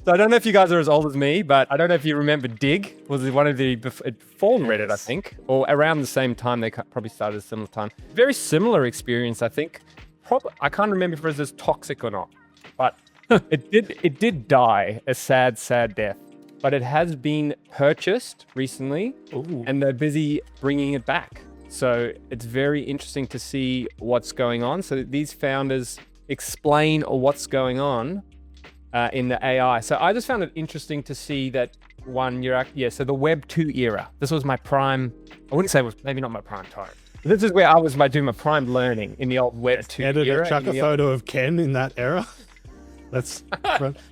So I don't know if you guys are as old as me, but I don't know if you remember Digg was one of the it formed Reddit, I think, or around the same time. They probably started at a similar time. Very similar experience, I think. I can't remember if it was as toxic or not, but it did die a sad death. But it has been purchased recently, and they're busy bringing it back. So it's very interesting to see what's going on. So these founders explain what's going on in the AI. So I just found it interesting to see that so the Web 2 era. This was my prime. I wouldn't say it was maybe not my prime time. This is where I was doing my prime learning in the old Web 2 era. Chuck a photo of Ken in that era. Let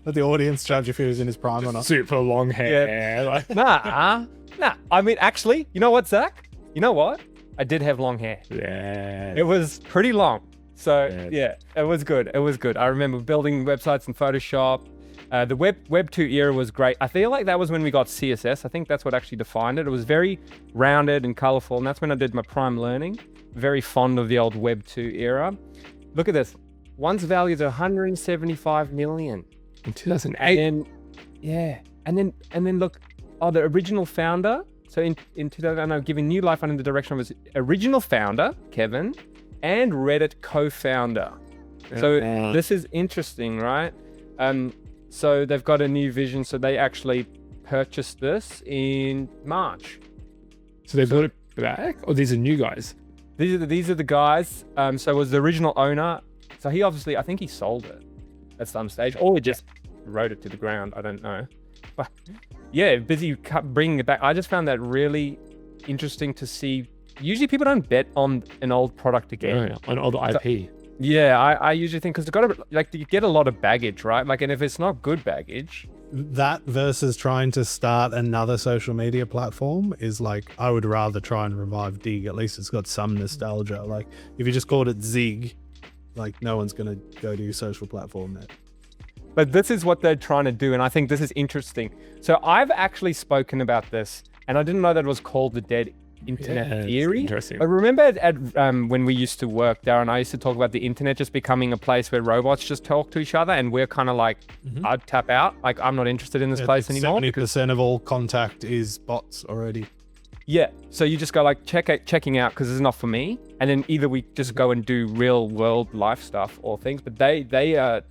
the audience judge if he was in his prime or not. Super long hair. Yeah. Nah. I mean, actually, you know what, Zach? You know what? I did have long hair. Yeah. It was pretty long. So yeah, it was good. I remember building websites in Photoshop. The Web 2 era was great. I feel like that was when we got CSS. I think that's what actually defined it. It was very rounded and colorful, and that's when I did my prime learning. Very fond of the old Web 2 era. Look at this. One's valued at 175 million. In 2008. And then look, the original founder. So in 2000, giving new life under the direction of his original founder, Kevin, and Reddit co-founder. So this is interesting, right? So they've got a new vision. So they actually purchased this in March. So they bought it back, or these are new guys? These are the guys. So it was the original owner. So he obviously, I think he sold it at some stage, or he just wrote it to the ground. I don't know. But yeah, busy bringing it back. I just found that really interesting to see. Usually people don't bet on an old product again. On old IP. Yeah, I usually think because you get a lot of baggage, right? Like, and if it's not good baggage. That versus trying to start another social media platform is like, I would rather try and revive Digg. At least it's got some nostalgia. Like if you just called it Zig, like no one's going to go to your social platform there. But this is what they're trying to do. And I think this is interesting. So I've actually spoken about this, and I didn't know that it was called the dead internet theory. Interesting. I remember when we used to work, Darren, I used to talk about the internet just becoming a place where robots just talk to each other. And we're kind of like, I'd tap out. Like, I'm not interested in this place anymore. 70% of all contact is bots already. Yeah, so you just go like checking out because it's not for me, and then either we just go and do real world life stuff or things. But they are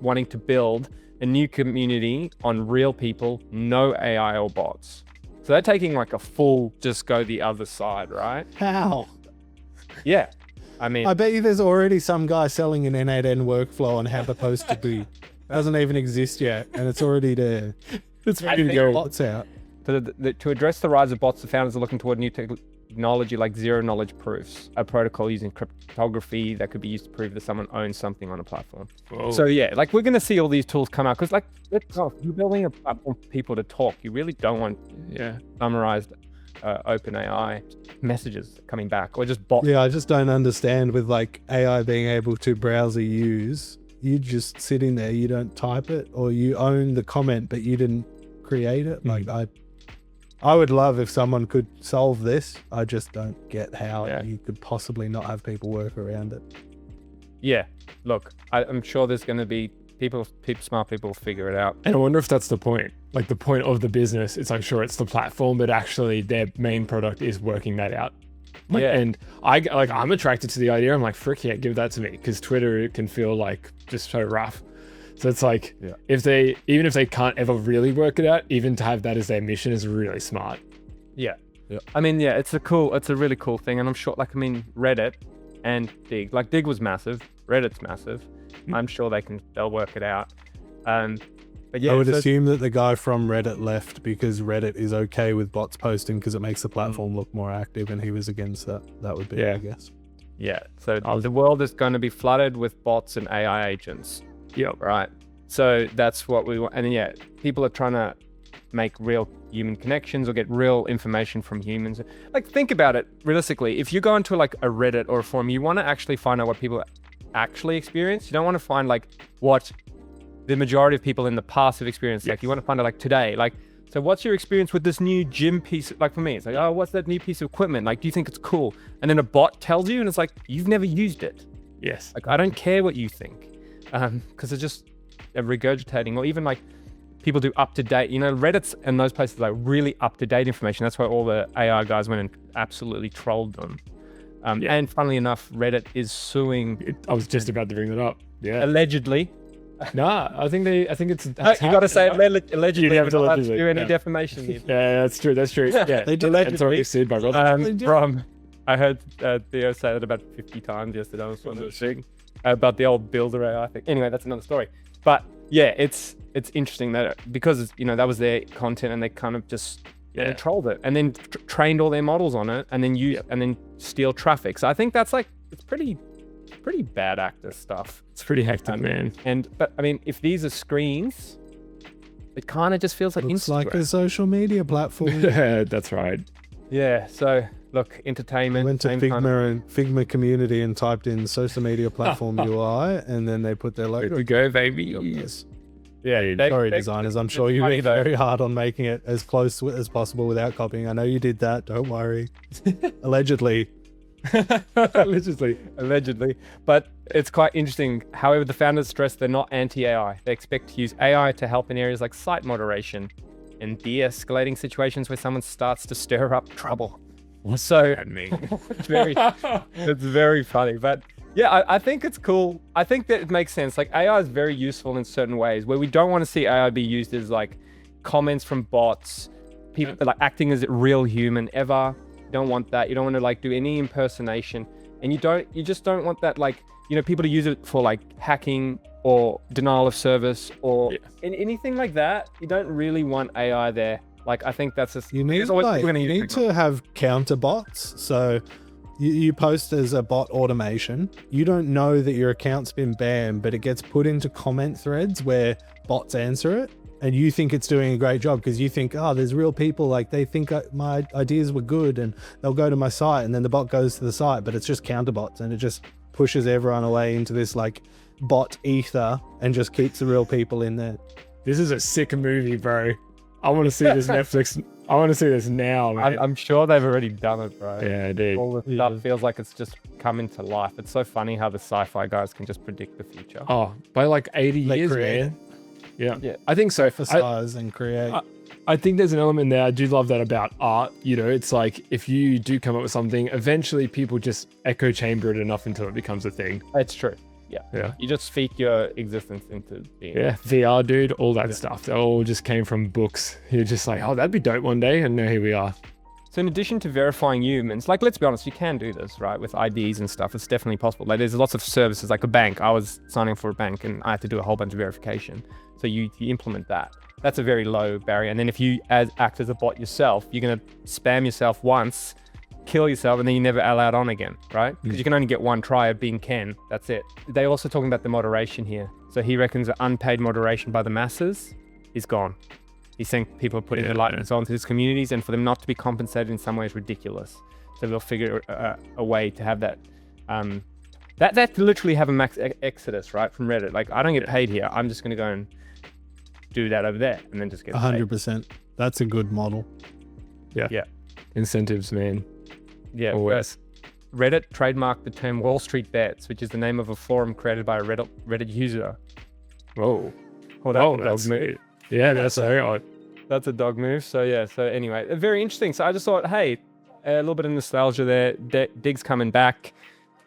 wanting to build a new community on real people, no AI or bots. So they're taking like a full just go the other side, right? How? Yeah, I mean, I bet you there's already some guy selling an N8N workflow on how the post to be. Doesn't even exist yet, and it's already there. It's ready to go. Bots out. To address the rise of bots, the founders are looking toward new technology like zero-knowledge proofs, a protocol using cryptography that could be used to prove that someone owns something on a platform. Whoa. So yeah, like we're going to see all these tools come out because like, you're building a platform for people to talk. You really don't want summarized OpenAI messages coming back or just bots. Yeah, I just don't understand with like AI being able to browser use. You just sit in there, you don't type it, or you own the comment, but you didn't create it. Like I would love if someone could solve this. I just don't get how you could possibly not have people work around it. Yeah, look, I'm sure there's going to be smart people figure it out. And I wonder if that's the point. Like the point of the business, it's like, sure, it's the platform, but actually their main product is working that out. Like, and I'm attracted to the idea. I'm like, frick yeah, give that to me, because Twitter can feel like just so rough. So it's like, even if they can't ever really work it out, even to have that as their mission is really smart. Yeah. I mean, it's a really cool thing. And I'm sure, Reddit and Digg, like Digg was massive, Reddit's massive. I'm sure they'll work it out. But yeah, I would assume that the guy from Reddit left because Reddit is okay with bots posting because it makes the platform look more active, and he was against that. That would be, I guess. Yeah. So the world is going to be flooded with bots and AI agents. Yep. Right. So that's what we want. And people are trying to make real human connections or get real information from humans. Like, think about it realistically. If you go into like a Reddit or a forum, you want to actually find out what people actually experience. You don't want to find like what the majority of people in the past have experienced. Like, you want to find out like today. Like, so what's your experience with this new gym piece? Like for me, it's like, oh, what's that new piece of equipment? Like, do you think it's cool? And then a bot tells you, and it's like, you've never used it. Yes. Like, I don't care what you think. Because it's just regurgitating, or even like people do up-to-date, Reddit's and those places like really up-to-date information. That's why all the AI guys went and absolutely trolled them. And funnily enough, Reddit is suing I was just about to bring that up. Yeah. allegedly. Nah, I think it's. You got to say allegedly. You have to We're not allowed allegedly, do any yeah. defamation here. Yeah, that's true. That's true. Yeah, They did It's already sued by Rod. I heard Theo say that about 50 times yesterday. I was wondering about the old builder AI thing. Anyway, that's another story. But yeah, it's interesting that because that was their content and they kind of just they trolled it and then trained all their models on it and then steal traffic. So I think that's like it's pretty bad actor stuff. It's pretty hectic, man. But I mean, if these are screens, it kind of just feels like Looks Instagram. like a social media platform. Yeah, that's right. Yeah. So look, entertainment. Went to same Figma kind of- and Figma community and typed in social media platform UI, and then they put their logo. Good to go, baby. Yes. Yeah. Sorry, designers. I'm sure you worked very hard on making it as close as possible without copying. I know you did that. Don't worry. Allegedly. Allegedly. But it's quite interesting. However, the founders stress they're not anti-AI. They expect to use AI to help in areas like site moderation and de-escalating situations where someone starts to stir up trouble. So it's very funny. But yeah, I think it's cool. I think that it makes sense. Like AI is very useful in certain ways where we don't want to see AI be used as like comments from bots, people like acting as a real human ever. You don't want that. You don't want to like do any impersonation, and you just don't want that like people to use it for like hacking or denial of service or anything like that. You don't really want AI there. Like I think that's just You need to have counter bots. So you post as a bot automation. You don't know that your account's been banned, but it gets put into comment threads where bots answer it. And you think it's doing a great job because you think, oh, there's real people, like they think my ideas were good and they'll go to my site, and then the bot goes to the site, but it's just counterbots and it just pushes everyone away into this like bot ether and just keeps the real people in there. This is a sick movie, bro. I want to see this Netflix. I want to see this now, man. I'm sure they've already done it, bro. Yeah, dude. All the stuff feels like it's just come into life. It's so funny how the sci-fi guys can just predict the future. Oh, by like 80 They years, create. man. Yeah, I think so. Emphasize and create. I think there's an element there. I do love that about art. It's like if you do come up with something, eventually people just echo chamber it enough until it becomes a thing. It's true. Yeah. You just speak your existence into being. Yeah, VR, dude, all that stuff. That all just came from books. You're just like, oh, that'd be dope one day. And now here we are. So in addition to verifying humans, like, let's be honest, you can do this, right? With IDs and stuff, it's definitely possible. Like, there's lots of services, like a bank. I was signing for a bank and I had to do a whole bunch of verification. So you implement that. That's a very low barrier. And then if you act as a bot yourself, you're going to spam yourself once, kill yourself, and then you're never allowed on again, right? Because you can only get one try at being Ken. That's it. They're also talking about the moderation here. So he reckons that unpaid moderation by the masses is gone. He's saying people are putting their likeness onto his communities, and for them not to be compensated in some way is ridiculous. So they'll figure a way to have that. That literally have a max exodus, right, from Reddit. Like, I don't get paid here. I'm just going to go and do that over there, and then just get paid. 100%. That's a good model. Yeah. Incentives, man. Yeah. Always. Reddit trademarked the term Wall Street Bets, which is the name of a forum created by a Reddit user. Whoa. Oh, That's me. Yeah, that's very odd. That's a dog move. So yeah. So anyway, very interesting. So I just thought, hey, a little bit of nostalgia there. Digg's coming back,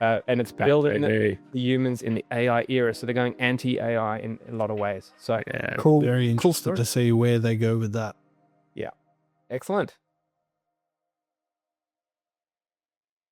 and it's building the humans in the AI era. So they're going anti-AI in a lot of ways. So Yeah. Cool. Very interested to see where they go with that. excellent.